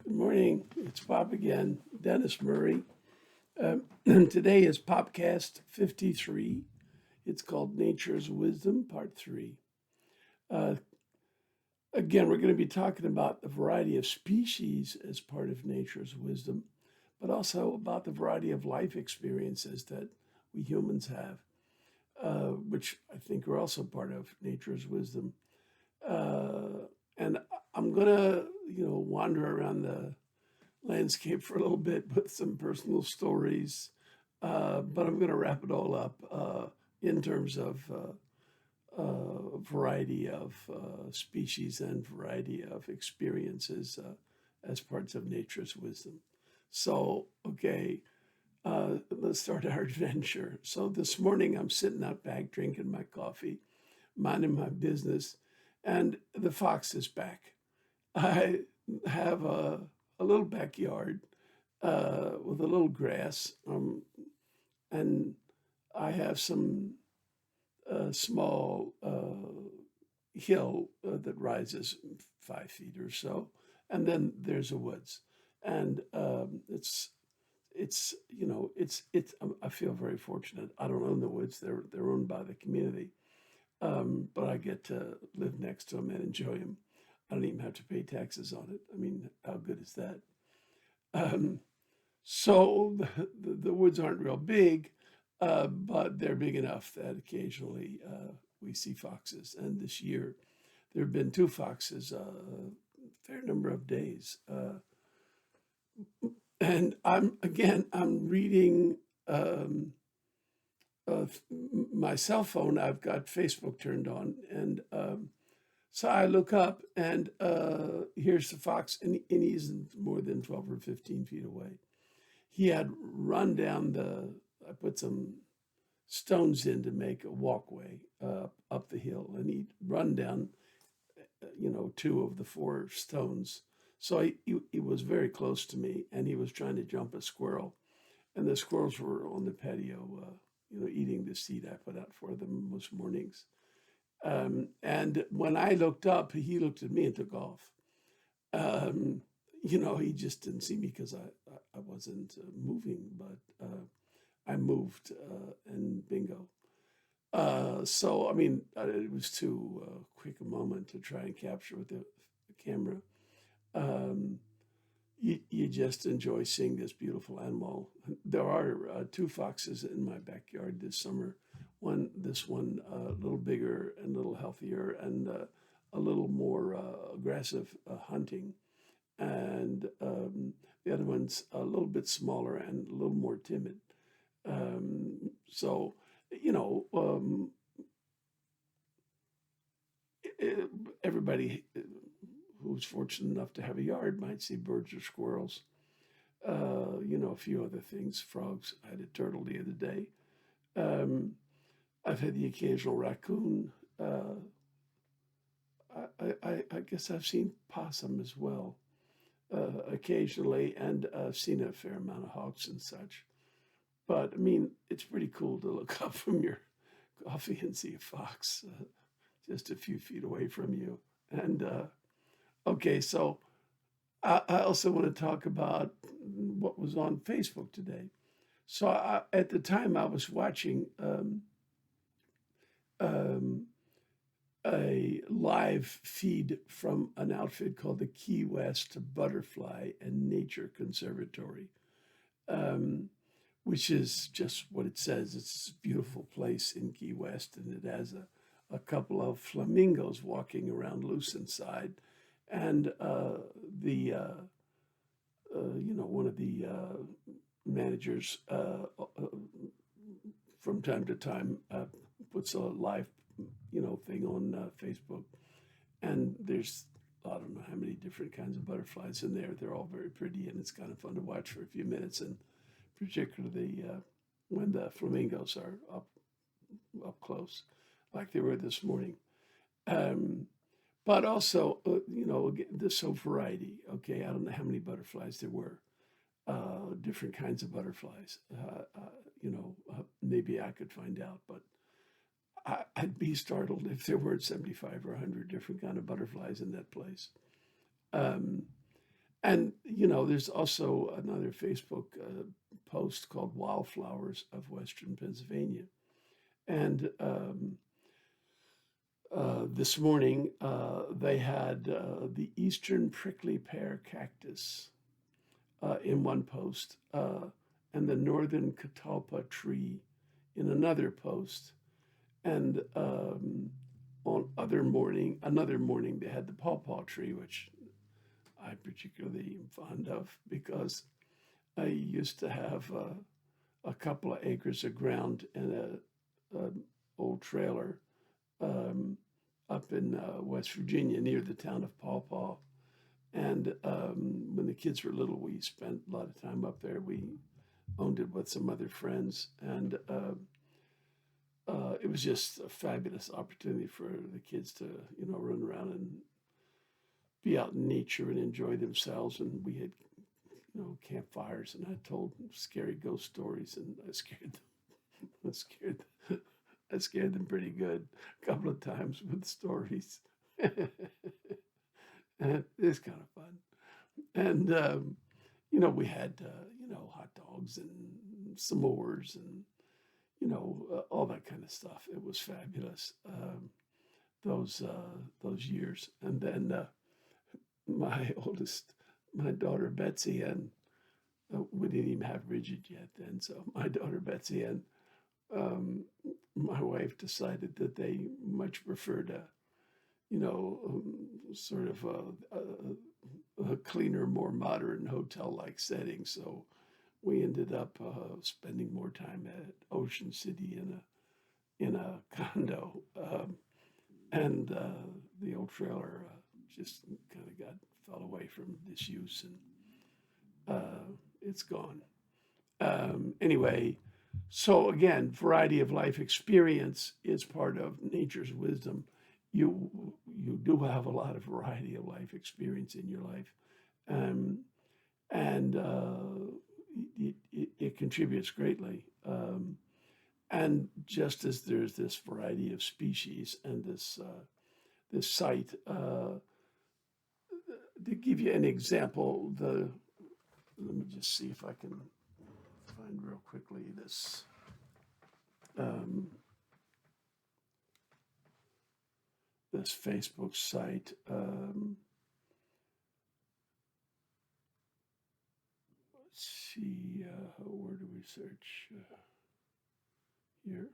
Good morning. It's Pop again, Dennis Murray. Today is Popcast 53. It's called Nature's Wisdom, Part 3. Uh, Again, we're going to be talking about the variety of species as part of nature's wisdom, but also about the variety of life experiences that we humans have, which I think are also part of nature's wisdom. And I'm going to, wander around the landscape for a little bit with some personal stories, but I'm going to wrap it all up in terms of variety of species and variety of experiences as parts of nature's wisdom. So, okay, let's start our adventure. So this morning I'm sitting out back drinking my coffee, minding my business, and the fox is back. I have a little backyard with a little grass, and I have some small hill that rises 5 feet or so, and then there's a woods, and it's I feel very fortunate. I don't own the woods; they're owned by the community, but I get to live next to them and enjoy them. I don't even have to pay taxes on it. I mean, how good is that? Um, so the woods aren't real big, but they're big enough that occasionally we see foxes. And this year there have been two foxes a fair number of days. And I'm reading uh, my cell phone. I've got Facebook turned on, and so I look up, and here's the fox, and he isn't more than 12 or 15 feet away. He had run down I put some stones in to make a walkway up the hill, and he'd run down, two of the four stones. So he was very close to me, and he was trying to jump a squirrel, and the squirrels were on the patio, eating the seed I put out for them most mornings. And when I looked up, he looked at me and took off. Um, he just didn't see me because I wasn't moving, but I moved, and bingo. So, I mean, it was too quick a moment to try and capture with the camera. Um, you just enjoy seeing this beautiful animal. There are two foxes in my backyard this summer. This one a little bigger and a little healthier and a little more aggressive hunting, and the other one's a little bit smaller and a little more timid. So, you know, e- everybody who's fortunate enough to have a yard might see birds or squirrels. A few other things, frogs. I had a turtle the other day. Um, I've had the occasional raccoon. I guess I've seen possum as well occasionally, and I've seen a fair amount of hawks and such. But I mean, it's pretty cool to look up from your coffee and see a fox just a few feet away from you. And okay, so I also want to talk about what was on Facebook today. So at the time, I was watching um, a live feed from an outfit called the Key West Butterfly and Nature Conservatory, um, which is just what it says. It's a beautiful place in Key West, and it has a couple of flamingos walking around loose inside. And the one of the managers from time to time puts a live thing on Facebook, and there's I don't know how many different kinds of butterflies in there. They're all very pretty, and it's kind of fun to watch for a few minutes, and particularly when the flamingos are up close, like they were this morning. Um, but also, again, there's so variety. Okay, I don't know how many butterflies there were, different kinds of butterflies. Maybe I could find out, but I'd be startled if there weren't 75 or 100 different kind of butterflies in that place. Um, And, there's also another Facebook post called Wildflowers of Western Pennsylvania. And this morning, they had the Eastern Prickly Pear Cactus in one post, and the Northern Catalpa tree in another post. And on another morning, they had the pawpaw tree, which I particularly am fond of because I used to have a couple of acres of ground and an old trailer um, up in West Virginia near the town of Pawpaw. And when the kids were little, we spent a lot of time up there. We owned it with some other friends, and it was just a fabulous opportunity for the kids to, run around and be out in nature and enjoy themselves. And we had, campfires, and I told scary ghost stories, and I scared them. I scared them pretty good a couple of times with stories. And it's kind of fun. And we had hot dogs and s'mores and all that kind of stuff. It was fabulous. Those years. And then my daughter Betsy, and we didn't even have Bridget yet then. So my daughter Betsy and my wife decided that they much preferred sort of a cleaner, more modern hotel-like setting. So we ended up spending more time at Ocean City in a condo, and the old trailer just kind of fell away from disuse, and it's gone. Anyway, so again, variety of life experience is part of nature's wisdom. You do have a lot of variety of life experience in your life, and it contributes greatly. And just as there's this variety of species and this site, to give you an example, let me just see if I can find real quickly this. This Facebook site. Let's see, where do we search? Here.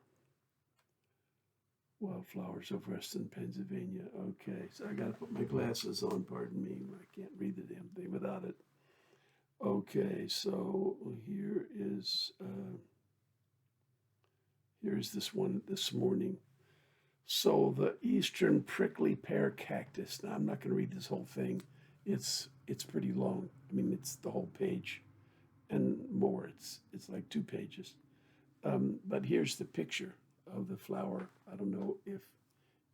Wildflowers of Western Pennsylvania. Okay, so I got to put my glasses on, pardon me. I can't read the damn thing without it. Okay, so here's this one this morning. So the Eastern Prickly Pear Cactus. Now I'm not going to read this whole thing. It's pretty long. I mean, it's the whole page and more. It's like 2 pages. But here's the picture of the flower. I don't know if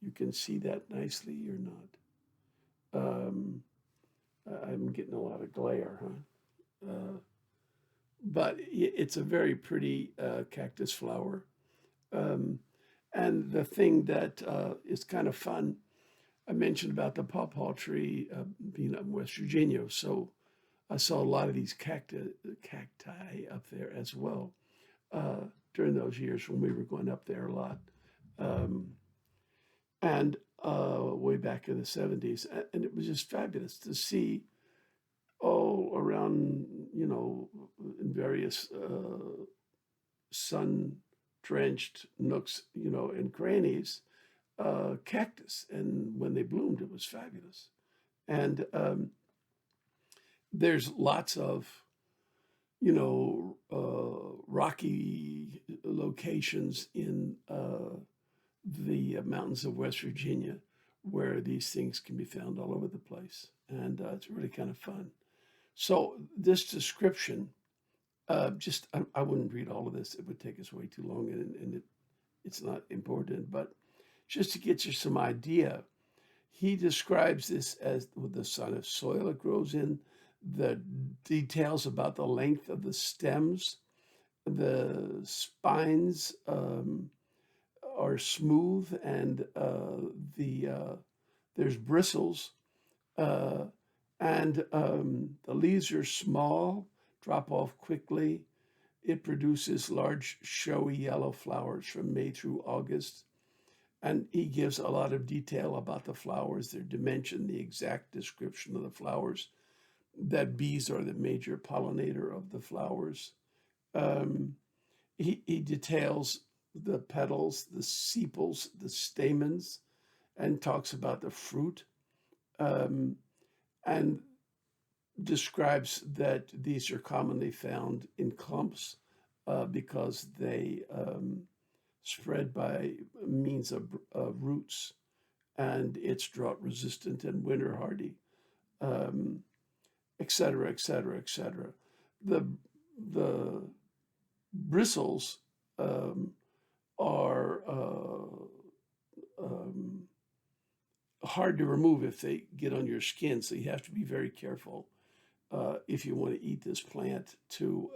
you can see that nicely or not. I'm getting a lot of glare, huh? But it's a very pretty cactus flower. And the thing that is kind of fun, I mentioned about the pawpaw tree being up in West Virginia. So I saw a lot of these cacti up there as well during those years when we were going up there a lot. And way back in the 70s. And it was just fabulous to see all around, in various sun-drenched nooks, and crannies, cactus. And when they bloomed, it was fabulous. And there's lots of, rocky locations in the mountains of West Virginia where these things can be found all over the place. And it's really kind of fun. So this description, I wouldn't read all of this. It would take us way too long, and it's not important. But just to get you some idea, he describes this as the kind of soil it grows in, the details about the length of the stems, the spines are smooth, and there's bristles, And the leaves are small, drop off quickly. It produces large, showy yellow flowers from May through August. And he gives a lot of detail about the flowers, their dimension, the exact description of the flowers, that bees are the major pollinator of the flowers. Um, he details the petals, the sepals, the stamens, and talks about the fruit, um, and describes that these are commonly found in clumps because they spread by means of roots, and it's drought resistant and winter hardy, um, et cetera, et cetera, et cetera. The bristles um, are um, hard to remove if they get on your skin, so you have to be very careful if you want to eat this plant to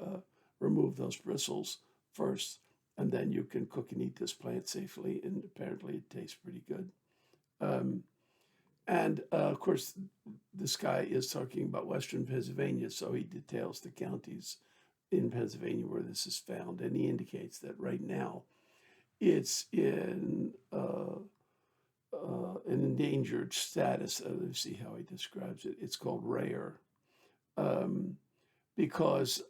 remove those bristles first, and then you can cook and eat this plant safely, and apparently it tastes pretty good. Um, and of course, this guy is talking about Western Pennsylvania, so he details the counties in Pennsylvania where this is found, and he indicates that right now it's in an endangered status. Let's see how he describes it. It's called rare. Um, because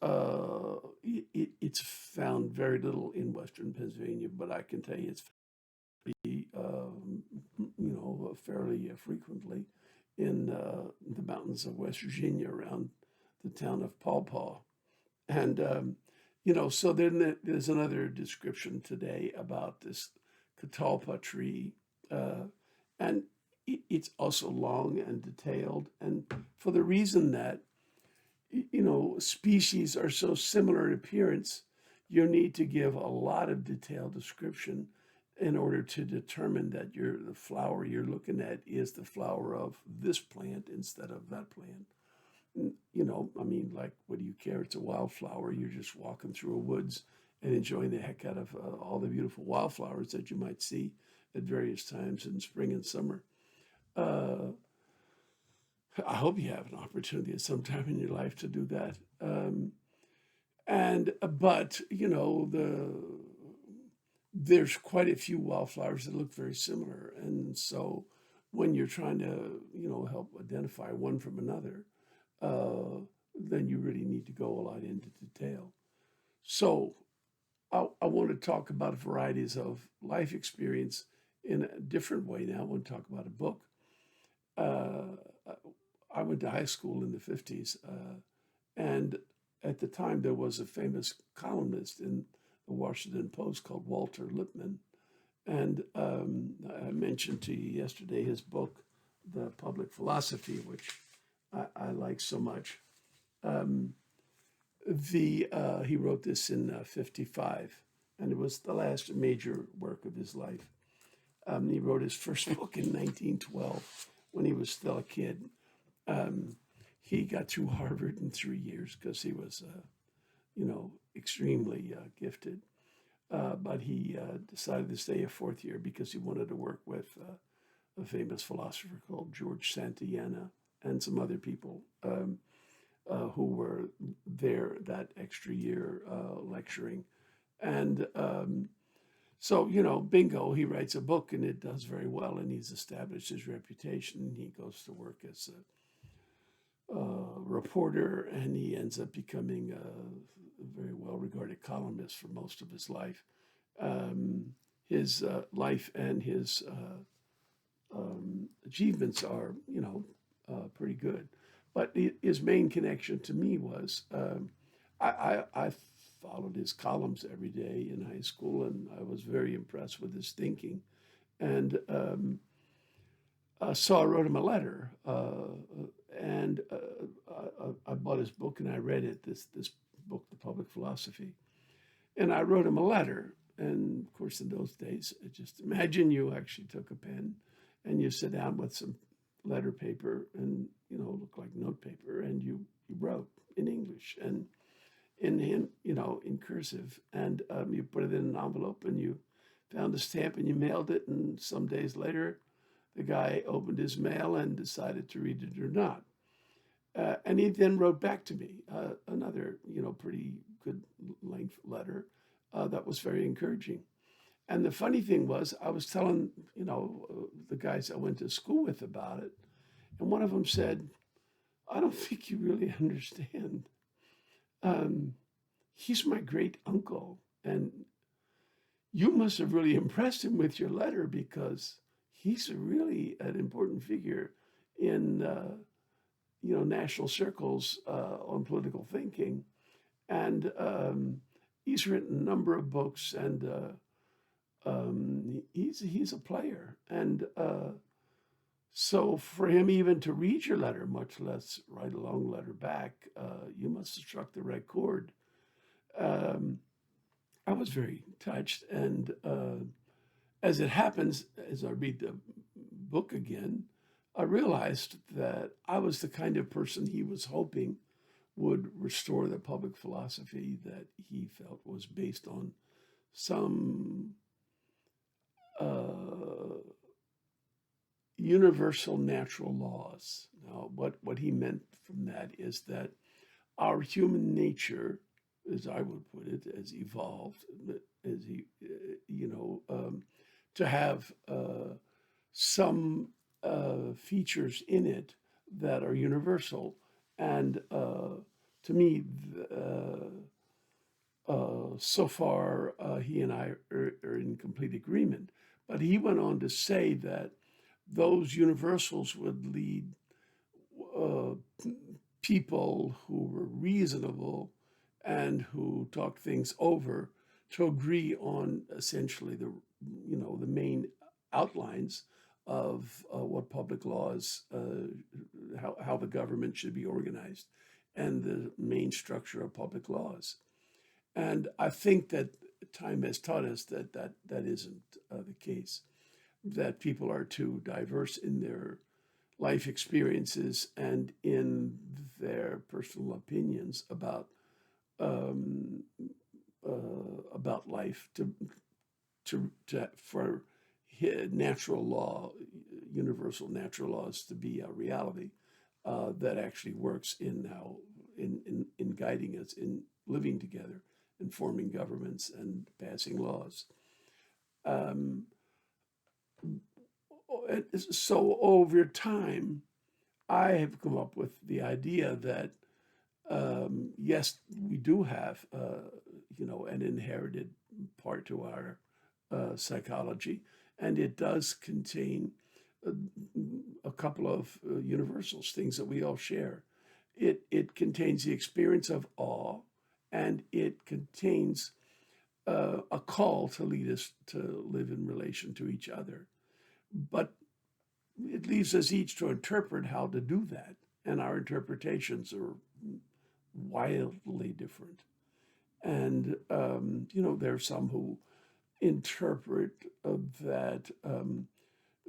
it's found very little in Western Pennsylvania, but I can tell you it's fairly frequently in the mountains of West Virginia around the town of Paw Paw. And, so then there's another description today about this catalpa tree. And it's also long and detailed. And for the reason that, species are so similar in appearance, you need to give a lot of detailed description in order to determine that the flower you're looking at is the flower of this plant instead of that plant. Like, what do you care? It's a wildflower. You're just walking through a woods and enjoying the heck out of all the beautiful wildflowers that you might see at various times in spring and summer. Uh, I hope you have an opportunity at some time in your life to do that. But there's quite a few wildflowers that look very similar, and so when you're trying to help identify one from another, then you really need to go a lot into detail. So I want to talk about varieties of life experience in a different way now. I want to talk about a book. Uh, I went to high school in the 50s, and at the time there was a famous columnist in the Washington Post called Walter Lippmann. And I mentioned to you yesterday his book, The Public Philosophy, which I like so much. He wrote this in 55, and it was the last major work of his life. He wrote his first book in 1912 when he was still a kid. He got through Harvard in 3 years because he was, extremely gifted. But he decided to stay a fourth year because he wanted to work with a famous philosopher called George Santayana and some other people who were there that extra year lecturing. And so, bingo, he writes a book and it does very well, and he's established his reputation. He goes to work as a reporter, and he ends up becoming a very well-regarded columnist for most of his life. His life and his achievements are, pretty good. But his main connection to me was I followed his columns every day in high school, and I was very impressed with his thinking. And so I wrote him a letter, and I bought his book and I read it. This book, The Public Philosophy, and I wrote him a letter. And of course, in those days, just imagine you actually took a pen and you sit down with some letter paper and look like note paper, and you wrote in English and in cursive, and you put it in an envelope and you found a stamp and you mailed it, and some days later the guy opened his mail and decided to read it or not. And he then wrote back to me another, pretty good length letter that was very encouraging. And the funny thing was, I was telling, the guys I went to school with about it, and one of them said, "I don't think you really understand. Um, he's my great uncle, and you must have really impressed him with your letter because he's really an important figure in, national circles on political thinking, and he's written a number of books, and he's a player, and so for him even to read your letter, much less write a long letter back, you must have struck the right chord." Um, I was very touched, and as it happens, as I read the book again, I realized that I was the kind of person he was hoping would restore the public philosophy that he felt was based on some uh, universal natural laws. Now, what he meant from that is that our human nature, as I would put it, has evolved, as he, to have some features in it that are universal. And to me, so far, he and I are in complete agreement. But he went on to say that those universals would lead uh, people who were reasonable and who talked things over to agree on essentially the main outlines of what public laws, how the government should be organized, and the main structure of public laws. And I think that time has taught us that isn't the case, that people are too diverse in their life experiences and in their personal opinions um, about life to for natural law, universal natural laws to be a reality that actually works in how in guiding us in living together and forming governments and passing laws. Um, so over time, I have come up with the idea that yes, we do have an inherited part to our psychology, and it does contain a, a couple of universals, things that we all share. It contains the experience of awe, and it contains a call to lead us to live in relation to each other. But it leaves us each to interpret how to do that, and our interpretations are wildly different. And there are some who interpret that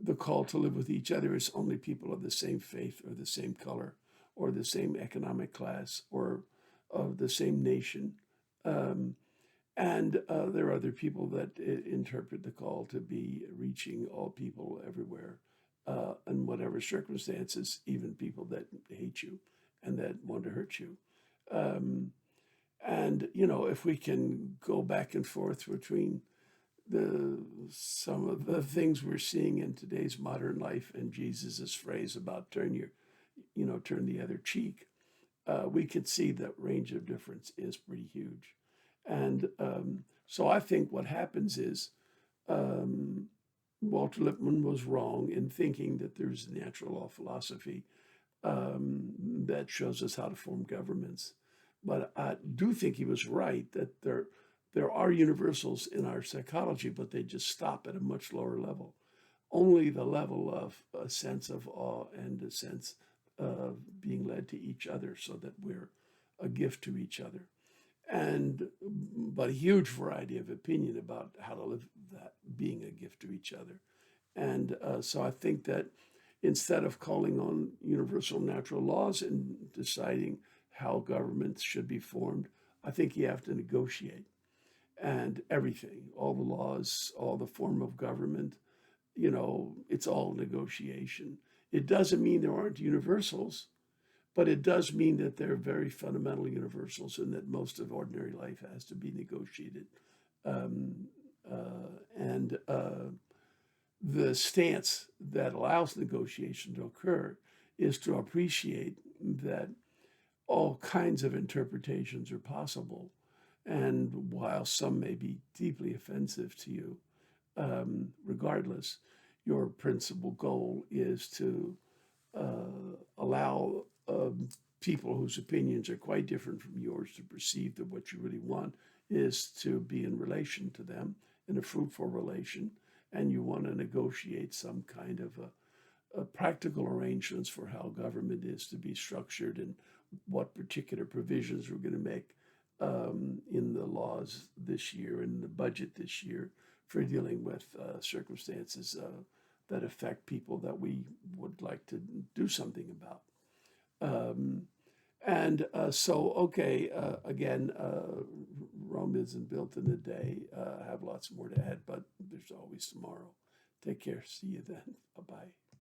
the call to live with each other is only people of the same faith or the same color or the same economic class or of the same nation. Um, and there are other people that interpret the call to be reaching all people everywhere, in whatever circumstances, even people that hate you and that want to hurt you. Um, and if we can go back and forth between some of the things we're seeing in today's modern life and Jesus's phrase about turn the other cheek, we could see that range of difference is pretty huge. And so I think what happens is um, Walter Lippmann was wrong in thinking that there's a natural law philosophy that shows us how to form governments. But I do think he was right that there are universals in our psychology, but they just stop at a much lower level. Only the level of a sense of awe and a sense of being led to each other so that we're a gift to each other. And but a huge variety of opinion about how to live that being a gift to each other. And so I think that instead of calling on universal natural laws and deciding how governments should be formed, I think you have to negotiate and everything, all the laws, all the form of government, it's all negotiation. It doesn't mean there aren't universals, but it does mean that they're very fundamental universals and that most of ordinary life has to be negotiated. Um, and the stance that allows negotiation to occur is to appreciate that all kinds of interpretations are possible. And while some may be deeply offensive to you, regardless, your principal goal is to allow people whose opinions are quite different from yours to perceive that what you really want is to be in relation to them in a fruitful relation, and you want to negotiate some kind of practical arrangements for how government is to be structured and what particular provisions we're going to make in the laws this year and the budget this year for dealing with circumstances that affect people that we would like to do something about. Again, Rome isn't built in a day. I have lots more to add, but there's always tomorrow. Take care. See you then. Bye bye.